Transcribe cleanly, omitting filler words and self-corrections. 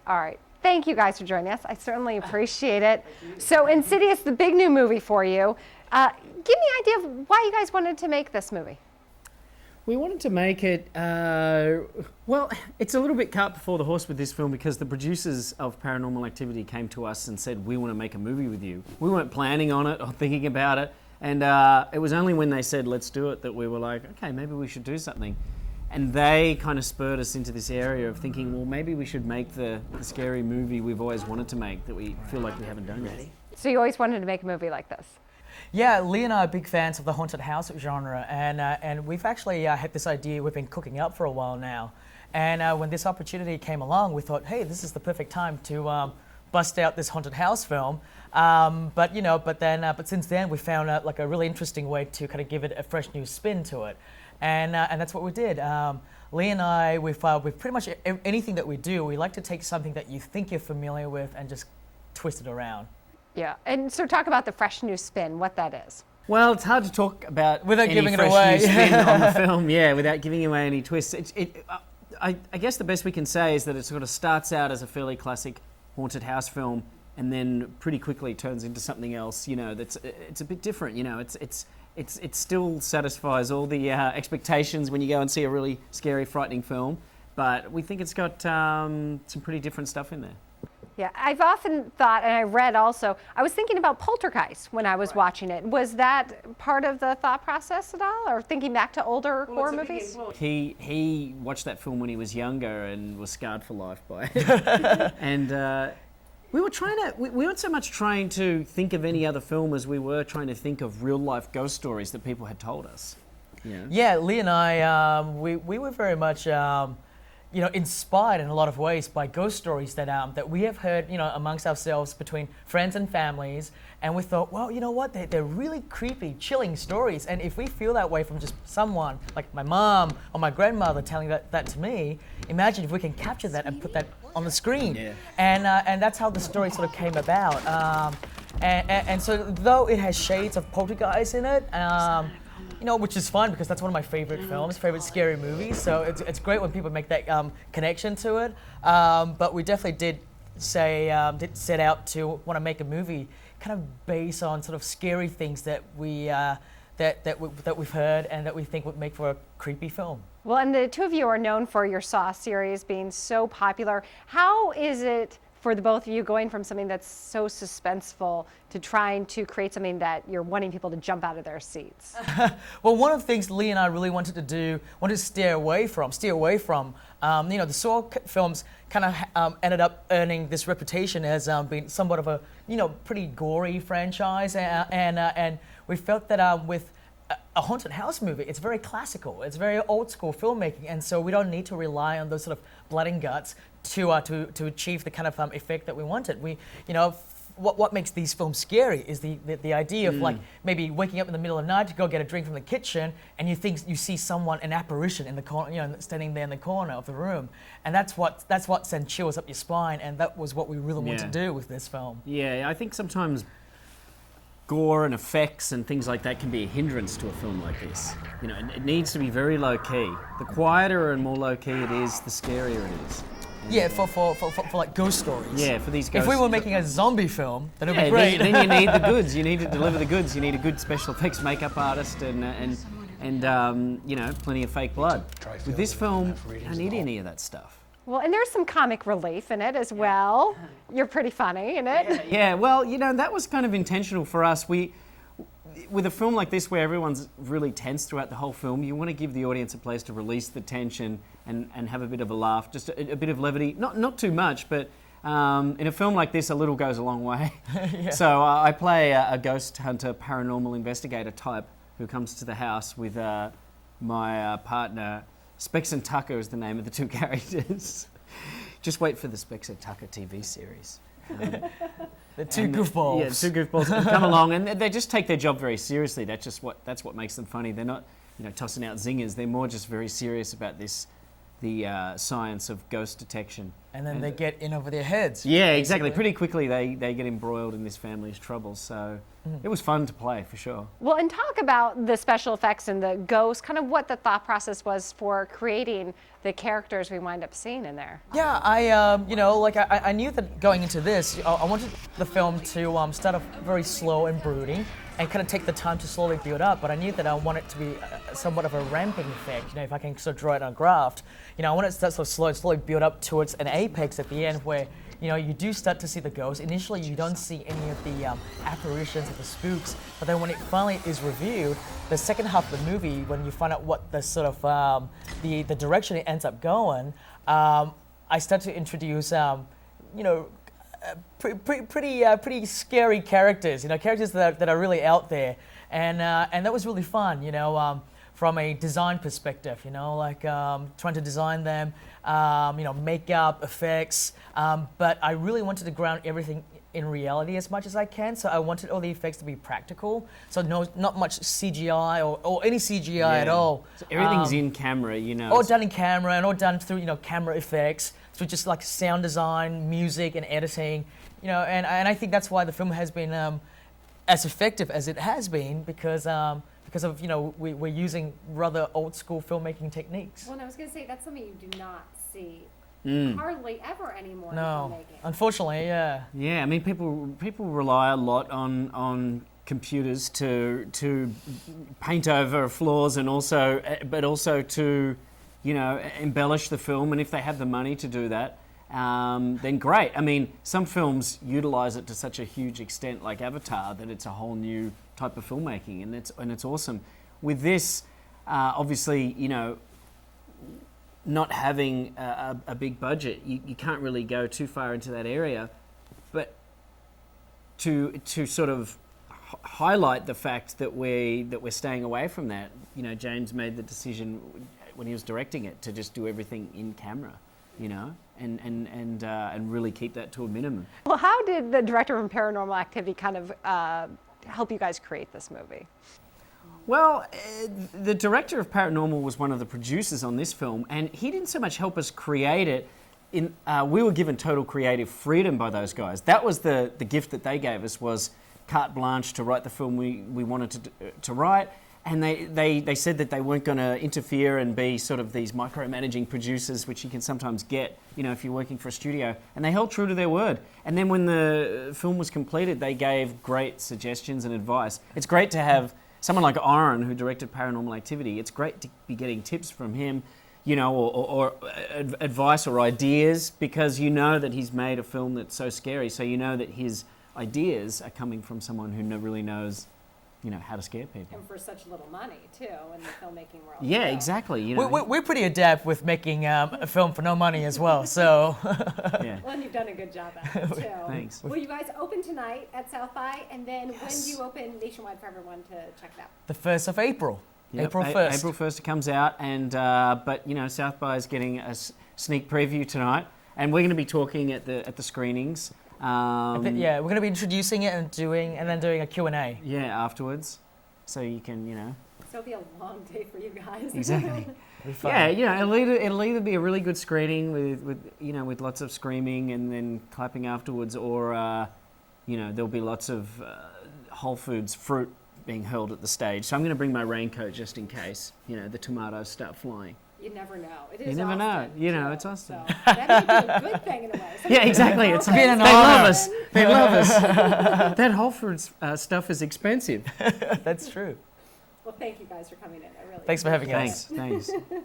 All right. Thank you guys for joining us. I certainly appreciate it. So Insidious, the big new movie for you. Give me an idea of why you guys wanted to make this movie. We wanted to make it, well, it's a little bit cart before the horse with this film because the producers of Paranormal Activity came to us and said, we want to make a movie with you. We weren't planning on it or thinking about it. And it was only when they said, let's do it, that we were like, okay, maybe we should do something. And they kind of spurred us into this area of thinking, well, maybe we should make the scary movie we've always wanted to make that we feel like we haven't done yet. So you always wanted to make a movie like this? Yeah, Lee and I are big fans of the haunted house genre, and we've actually had this idea we've been cooking up for a while now. And when this opportunity came along, we thought, hey, this is the perfect time to bust out this haunted house film. But since then we found like a really interesting way to kind of give it a fresh new spin to it, and that's what we did. Lee and I, we've pretty much anything that we do, we like to take something that you think you're familiar with and just twist it around. Yeah, and so talk about the fresh new spin, what that is. Well, it's hard to talk about without giving it away. Fresh new spin on the film, yeah, without giving away any twists. I guess the best we can say is that it sort of starts out as a fairly classic haunted house film, and then pretty quickly turns into something else. You know, it's a bit different. You know, it still satisfies all the expectations when you go and see a really scary, frightening film, but we think it's got some pretty different stuff in there. Yeah, I've often thought, and I read also, I was thinking about Poltergeist when I was watching it. Was that part of the thought process at all, or thinking back to older horror movies? He watched that film when he was younger and was scarred for life by it. And we weren't so much trying to think of any other film as we were trying to think of real life ghost stories that people had told us. Yeah, Lee and I, we were very much inspired in a lot of ways by ghost stories that we have heard, amongst ourselves between friends and families. And we thought, well, you know what? They're really creepy, chilling stories. And if we feel that way from just someone like my mom or my grandmother telling that to me, imagine if we can capture that and put that on the screen. Yeah. And that's how the story sort of came about. And so though it has shades of Poltergeist in it, which is fun because that's one of my favorite films, favorite scary movies. So it's great when people make that connection to it. But we definitely did set out to want to make a movie kind of based on sort of scary things that we've heard and that we think would make for a creepy film. Well, and the two of you are known for your Saw series being so popular. How is it for the both of you going from something that's so suspenseful to trying to create something that you're wanting people to jump out of their seats? Well, one of the things Lee and I really wanted to steer away from. The Saw films kind of ended up earning this reputation as being somewhat of a pretty gory franchise, and we felt that with a haunted house movie, it's very classical, it's very old school filmmaking, and so we don't need to rely on those sort of blood and guts to achieve the kind of effect that we wanted. What makes these films scary is the idea of like maybe waking up in the middle of the night to go get a drink from the kitchen, and you see someone, an apparition in the corner, standing there in the corner of the room, and that's what sends chills up your spine, and that was what we really wanted to do with this film. Yeah, I think sometimes gore and effects and things like that can be a hindrance to a film like this. It needs to be very low key. The quieter and more low key it is, the scarier it is. Yeah, for like ghost stories. Yeah, for these ghosts. If we were making a zombie film, then it'd be great. Then you need the goods. You need to deliver the goods. You need a good special effects makeup artist and plenty of fake blood. With this film, you don't need any of that stuff. Well, and there's some comic relief in it as well. You're pretty funny in it. Yeah, well, that was kind of intentional for us. With a film like this where everyone's really tense throughout the whole film, you want to give the audience a place to release the tension and have a bit of a laugh, just a bit of levity. Not too much, but in a film like this, a little goes a long way. Yeah. So I play a ghost hunter, paranormal investigator type who comes to the house with my partner. Specs and Tucker is the name of the two characters. Just wait for the Specs and Tucker TV series. The two goofballs. Yeah, two goofballs come along, and they just take their job very seriously. That's what makes them funny. They're not, tossing out zingers. They're more just very serious about this science of ghost detection. And then they get in over their heads. Yeah, exactly. basically. Pretty quickly they get embroiled in this family's troubles. So it was fun to play for sure. Well, and talk about the special effects and the ghosts, kind of what the thought process was for creating the characters we wind up seeing in there. Yeah, I knew that going into this, I wanted the film to start off very slow and brooding and kind of take the time to slowly build up, but I knew that I want it to be somewhat of a ramping effect, if I can sort of draw it on a graph. I want it to start sort of slowly build up towards an apex at the end where you do start to see the ghosts. Initially, you don't see any of the apparitions of the spooks, but then when it finally is revealed, the second half of the movie, when you find out what the sort of the direction it ends up going, I start to introduce, pretty scary characters. Characters that are really out there, and that was really fun. From a design perspective, trying to design them, makeup, effects, but I really wanted to ground everything in reality as much as I can, so I wanted all the effects to be practical, so not much CGI or any CGI at all. So everything's in camera, All done in camera and all done through, camera effects, through just like sound design, music and editing, and I think that's why the film has been as effective as it has been, because of we're using rather old school filmmaking techniques. Well, and I was going to say that's something you do not see hardly ever anymore in No, filmmaking. unfortunately, yeah. Yeah, I mean, people rely a lot on computers to paint over flaws and also to embellish the film. And if they have the money to do that, then great. I mean, some films utilize it to such a huge extent, like Avatar, that it's a whole new type of filmmaking, and it's awesome. With this, obviously, not having a big budget, you can't really go too far into that area, but to sort of highlight the fact that we're staying away from that, James made the decision when he was directing it to just do everything in camera, and really keep that to a minimum. Well, how did the director from Paranormal Activity kind of help you guys create this movie? Well, the director of Paranormal was one of the producers on this film, and he didn't so much help us create it. We were given total creative freedom by those guys. That was the gift that they gave us, was carte blanche to write the film we wanted to write. And they said that they weren't going to interfere and be sort of these micromanaging producers, which you can sometimes get, if you're working for a studio. And they held true to their word. And then when the film was completed, they gave great suggestions and advice. It's great to have someone like Aaron, who directed Paranormal Activity. It's great to be getting tips from him, or advice or ideas, because that he's made a film that's so scary. So that his ideas are coming from someone who really knows how to scare people. And for such little money, too, in the filmmaking world. Yeah, exactly. We're pretty adept with making a film for no money as well, so... Yeah. Well, and you've done a good job at it, too. Thanks. Well, you guys open tonight at South by, and then when do you open nationwide for everyone to check it out? The 1st of April. Yep. April 1st. April 1st it comes out, and but South by is getting a sneak preview tonight, and we're going to be talking at the screenings. We're going to be introducing it and then doing a Q&A. Yeah, afterwards, so you can So it'll be a long day for you guys. Exactly. Yeah, it'll either be a really good screening with lots of screaming and then clapping afterwards, or there'll be lots of Whole Foods fruit being hurled at the stage. So I'm going to bring my raincoat just in case the tomatoes start flying. You never know. It is You never Austin, know. too. It's Austin. So that may be a good thing in a way. Yeah, exactly. It's been an they honor. love us. They love us. That Whole Foods stuff is expensive. That's true. Well, thank you guys for coming in. I really Thanks for having us. Thanks.